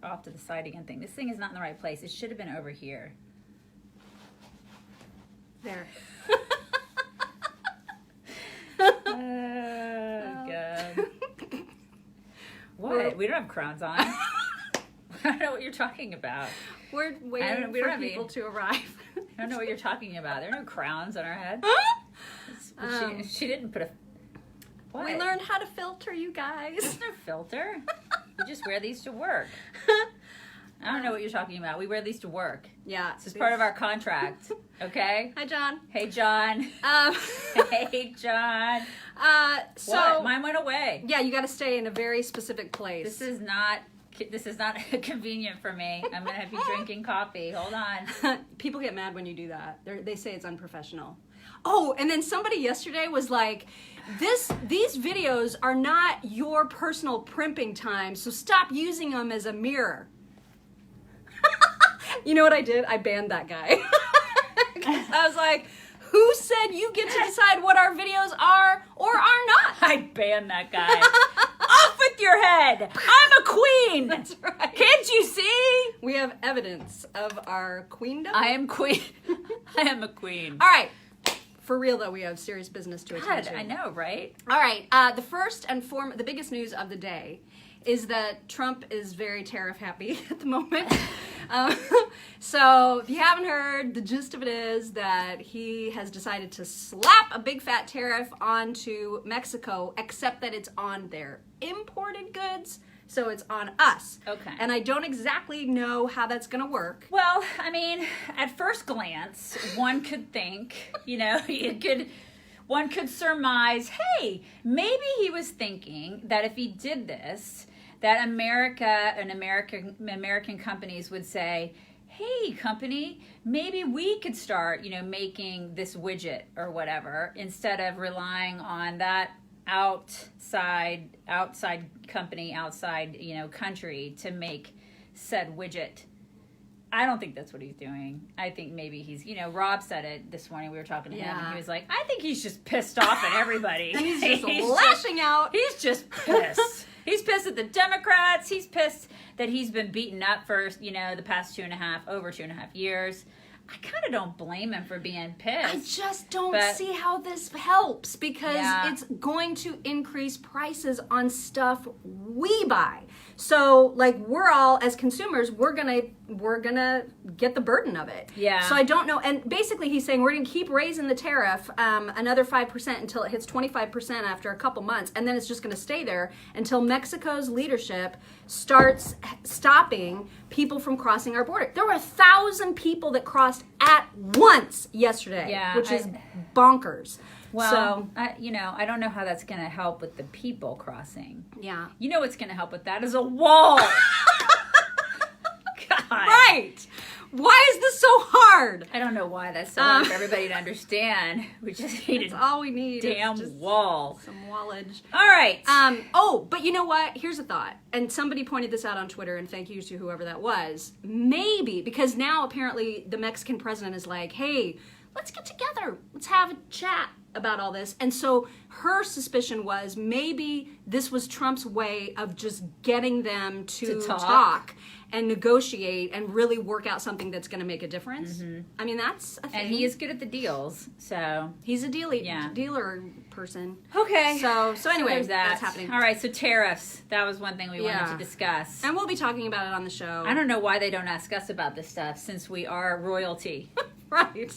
off to the side again thing. This thing is not in the right place. It should have been over here. There. God. What? We don't have crowns on. I don't know what you're talking about. We're waiting for people to arrive. I don't know what you're talking about. There are no crowns on our head. She didn't put a... What? We learned how to filter, you guys. There's no filter. We just wear these to work. I don't know what you're talking about. We wear these to work. Yeah. This is part of our contract. Okay? Hi, John. Hey, John. Hey, John. So what? Mine went away. Yeah, you got to stay in a very specific place. This is not convenient for me. I'm going to have you drinking coffee. Hold on. People get mad when you do that. They say it's unprofessional. Oh, and then somebody yesterday was like, these videos are not your personal primping time, so stop using them as a mirror. You know what I did? I banned that guy. I was like, who said you get to decide what our videos are or are not? I banned that guy. Off with your head. I'm a queen. That's right. Can't you see? We have evidence of our queendom. I am queen. I am a queen. All right. For real, though, we have serious business to attend to. I know, right? All right. The first and the biggest news of the day is that Trump is very tariff happy at the moment. So if you haven't heard, the gist of it is that he has decided to slap a big fat tariff onto Mexico, except that it's on their imported goods. So it's on us. Okay. And I don't exactly know how that's going to work. Well, I mean, at first glance, one could think, one could surmise, hey, maybe he was thinking that if he did this, that American companies would say, hey, company, maybe we could start, making this widget or whatever, instead of relying on that outside company, outside, country to make said widget. I don't think that's what he's doing. I think maybe he's, Rob said it this morning. We were talking to him, and he was like, I think he's just pissed off at everybody. And he's just lashing out. He's just pissed. He's pissed at the Democrats. He's pissed that he's been beaten up for, the past over 2.5 years. I kind of don't blame him for being pissed. I just don't see how this helps, because it's going to increase prices on stuff we buy. So, we're all, as consumers, we're gonna get the burden of it. Yeah. So I don't know. And basically, he's saying we're gonna keep raising the tariff another 5% until it hits 25% after a couple months, and then it's just gonna stay there until Mexico's leadership starts stopping people from crossing our border. There were 1,000 people that crossed at once yesterday, which is bonkers. Well, so, I don't know how that's going to help with the people crossing. Yeah. You know what's going to help with that is a wall. God. Right. Why is this so hard? I don't know why that's so hard for everybody to understand. We just need that's all we need. Damn wall. Some wallage. All right. But you know what? Here's a thought. And somebody pointed this out on Twitter, and thank you to whoever that was. Maybe, because now apparently the Mexican president is like, hey, let's get together. Let's have a chat about all this. And so her suspicion was maybe this was Trump's way of just getting them to talk and negotiate and really work out something that's going to make a difference. Mm-hmm. I mean, that's a thing. And he is good at the deals, so he's a dealer person. Okay. So anyway, that's happening. All right, so tariffs. That was one thing we wanted to discuss. And we'll be talking about it on the show. I don't know why they don't ask us about this stuff, since we are royalty. Right.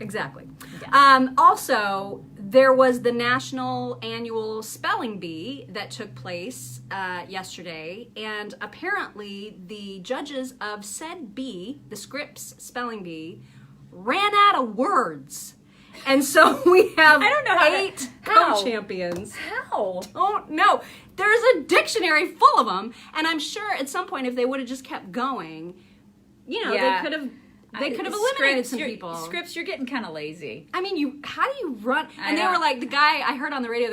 Exactly. Yeah. Also, there was the National Annual Spelling Bee that took place yesterday, and apparently the judges of said bee, the Scripps Spelling Bee, ran out of words. And so we have 8 co-champions. How? Oh, no. There's a dictionary full of them, and I'm sure at some point if they would have just kept going, they could have... They could have eliminated some people. Scripps, you're getting kind of lazy. I mean, how do you run? And they were like, the guy, I heard on the radio,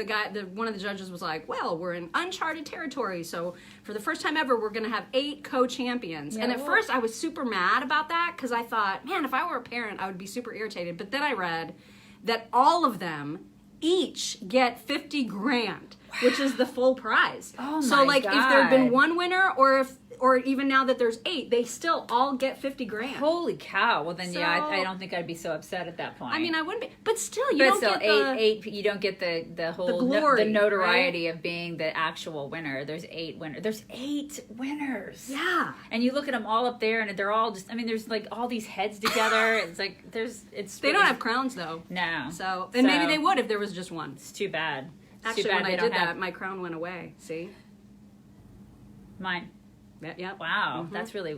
one of the judges was like, well, we're in uncharted territory, so for the first time ever, we're going to have 8 co-champions. Yeah, and at first, I was super mad about that, because I thought, man, if I were a parent, I would be super irritated. But then I read that all of them each get $50,000, which is the full prize. Oh my so, if there had been one winner, or or even now that there's 8, they still all get 50 grand. Holy cow! Well, then So- I don't think I'd be so upset at that point. I mean, I wouldn't be, but still, you but don't still, get eight. You don't get the whole glory, the notoriety of being the actual winner. There's 8 winners. There's 8 winners. Yeah. And you look at them all up there, and they're all just. I mean, there's like all these heads together. It's like They don't have crowns though. No. So maybe they would if there was just one. It's too bad. Actually, too bad when they I don't did have that, my crown went away. See? mine. Yeah. Wow, that's really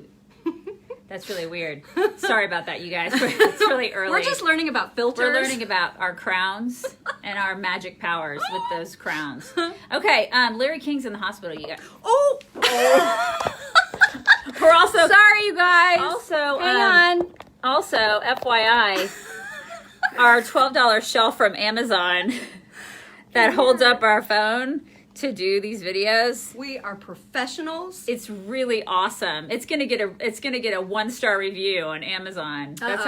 weird. Sorry about that, you guys. It's really early. We're just learning about filters. We're learning about our crowns and our magic powers with those crowns. Okay, Larry King's in the hospital. You guys. Oh. We're also Sorry, you guys. also Hang on. Also, FYI, our $12 shelf from Amazon that holds up our phone to do these videos. We are professionals. It's really awesome. It's gonna get a 1-star review on Amazon. That's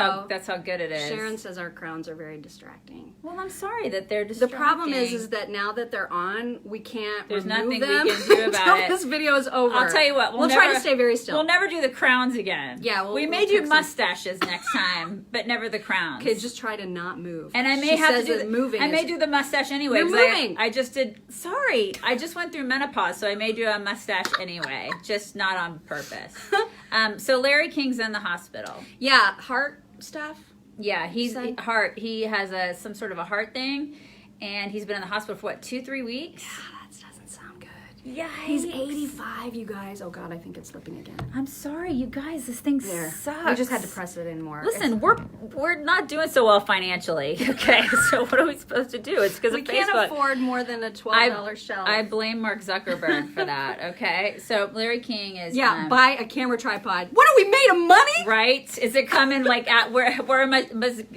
how good it is. Sharon says our crowns are very distracting. Well, I'm sorry that they're The distracting. problem is that now that they're on, we can't There's remove nothing we them can do about until it. this video is over. I'll tell you what. We'll try to stay very still. We'll never do the crowns again. Yeah, we may we'll do fix them. mustaches next time, but never the crowns. Okay, just try to not move. And I may She have says to do that the, moving. I may do the mustache anyway. You're 'cause moving. I just did. Sorry, I just went through menopause, so I may do a mustache anyway, just not on purpose. So Larry King's in the hospital. Yeah, heart stuff. Yeah, he's Son? heart. He has some sort of a heart thing, and he's been in the hospital for what, 2-3 weeks? That doesn't sound good. Yeah, He's 85, you guys. Oh God, I think it's slipping again. I'm sorry, you guys. This thing There. sucks. We just had to press it in more. Listen, we're not doing so well financially. Okay, so what are we supposed to do? It's because we of can't Facebook. afford more than a $12 shelf. I blame Mark Zuckerberg for that. Okay, so Larry King is buy a camera tripod. What are we made of money? right. Is it coming like at where am I?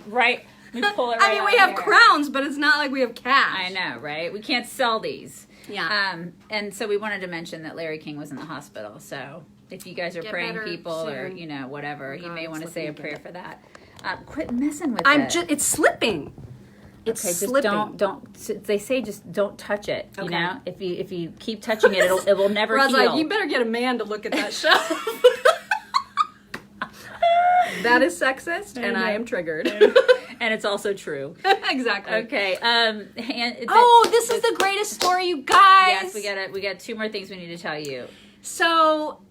Right. Let me pull it. Right I mean, we out have here. crowns, but it's not like we have cash. I know, right? We can't sell these. Yeah. And so we wanted to mention that Larry King was in the hospital. So if you guys are Get praying better people soon. or whatever, you God, may it's want to say a slipping prayer again. for that. Quit messing with it. It's slipping. It's Okay, just slipping. don't. They say just don't touch it. You Okay. know, if you keep touching it, it will never I was heal. like, you better get a man to look at that shelf. That is sexist, and I am triggered. And it's also true. Exactly. Okay. This is the greatest story, you guys. Yes, we got 2 more things we need to tell you. So,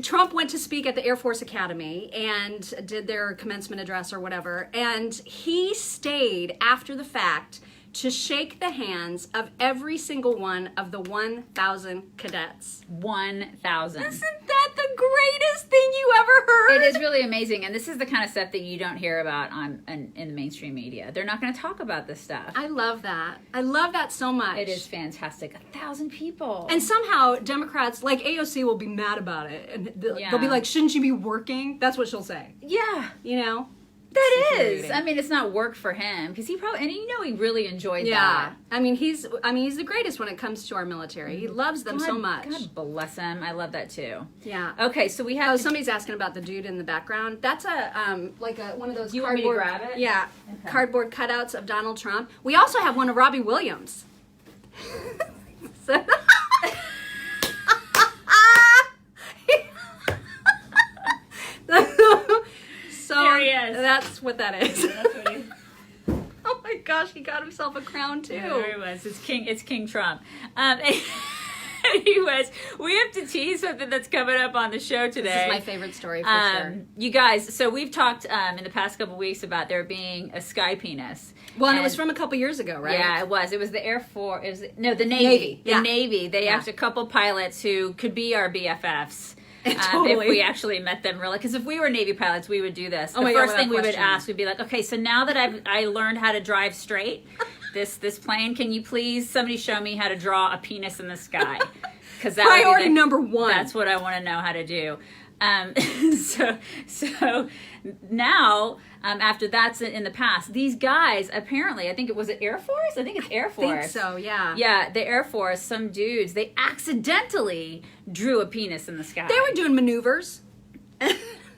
Trump went to speak at the Air Force Academy and did their commencement address or whatever, and he stayed after the fact to shake the hands of every single one of the 1,000 cadets. 1,000. Isn't that the greatest thing you ever heard? It is really amazing, and this is the kind of stuff that you don't hear about in the mainstream media. They're not going to talk about this stuff. I love that. I love that so much. It is fantastic. 1,000 people. And somehow Democrats, like AOC, will be mad about it. And they'll Yeah. be like, shouldn't you be working? That's what she'll say. yeah, You know? that is. Infuriating. I mean, it's not work for him because he probably, and he really enjoyed Yeah. that. I mean, he's the greatest when it comes to our military. He loves them so much. God bless him. I love that too. Yeah. Okay, so we have. Oh, somebody's asking about the dude in the background. That's one of those You want me to cardboard. grab it? Yeah, Okay. cardboard cutouts of Donald Trump. We also have one of Robbie Williams. So- So There he is. that's what that is. That's what he- Oh my gosh, he got himself a crown too. There he was. It's King Trump. Anyways, we have to tease something that's coming up on the show today. This is my favorite story for sure. You guys, so we've talked in the past couple weeks about there being a sky penis. Well, and it was from a couple years ago, right? Yeah, it was. It was the Air Force. It was the Navy. Navy, The yeah. Navy. They Yeah. asked a couple pilots who could be our BFFs. Totally. If we actually met them really, because if we were Navy pilots, we would do this. Oh The my God, first thing we without would question. ask would be like, okay, so now that I learned how to drive straight, this plane, can you please somebody show me how to draw a penis in the sky? Because that would be Priority number one. That's what I want to know how to do. So now, after that's in the past, these guys apparently, I think it was Air Force. I think it's Air I think Force. so, yeah. Yeah, the Air Force. Some dudes, they accidentally drew a penis in the sky. They were doing maneuvers.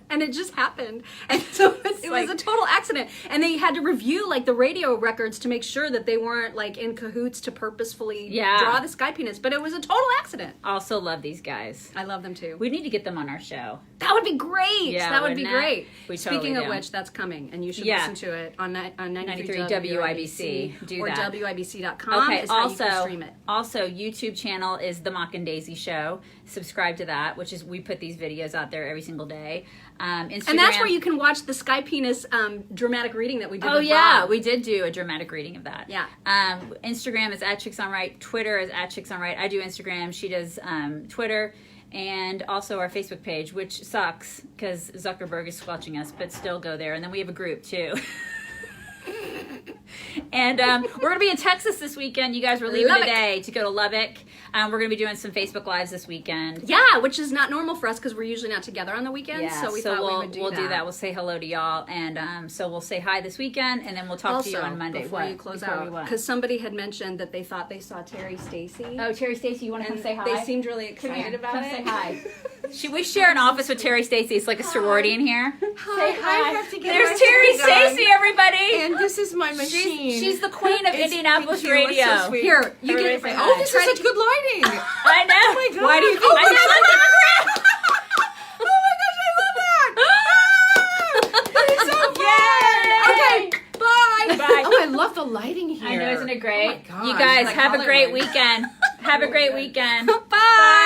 And it just happened. And so it was a total accident. And they had to review like the radio records to make sure that they weren't like in cahoots to purposefully draw the sky penis. But it was a total accident. Also love these guys. I love them too. We need to get them on our show. That would be great. Yeah, that would be great. Speaking of which, that's coming. And you should listen to it on 93 WIBC. Do or that. WIBC.com. Okay, is how you can stream it. Also, YouTube channel is The Mock and Daisy Show. Subscribe to that, which is, we put these videos out there every single day. Instagram, and that's where you can watch the sky penis dramatic reading that we did. Oh yeah, we did do a dramatic reading of that. Yeah. Instagram is @ChicksOnRight. Twitter is @ChicksOnRight. I do Instagram. She does Twitter. And also our Facebook page, which sucks because Zuckerberg is squelching us, but still go there. And then we have a group too. And we're going to be in Texas this weekend. You guys were leaving today to go to Lubbock. We're going to be doing some Facebook Lives this weekend. Yeah, which is not normal for us because we're usually not together on the weekends. Yeah, so we thought we would we'll do that. We'll say hello to y'all. And so we'll say hi this weekend, and then we'll talk to you on Monday. Before you close out, because somebody had mentioned that they thought they saw Terry Stacy. Oh, Terry Stacy, you want to come say hi? They seemed really excited about it. Come say hi. We share an office with Terry Stacy. It's like a sorority in here. Hi. Say hi. I have to get There's Terry Stacy, everybody. And this is my machine. She's the queen of Indianapolis radio. So Here, you get it. Oh, this is such good lighting. I know. Oh my God. Why do you think? Oh my gosh, I love that. That is so fun. Yay! Okay, bye. Bye. Oh, I love the lighting here. I know, isn't it great? Oh my gosh, You guys like have a great Hollywood. weekend. Have a great weekend. Bye.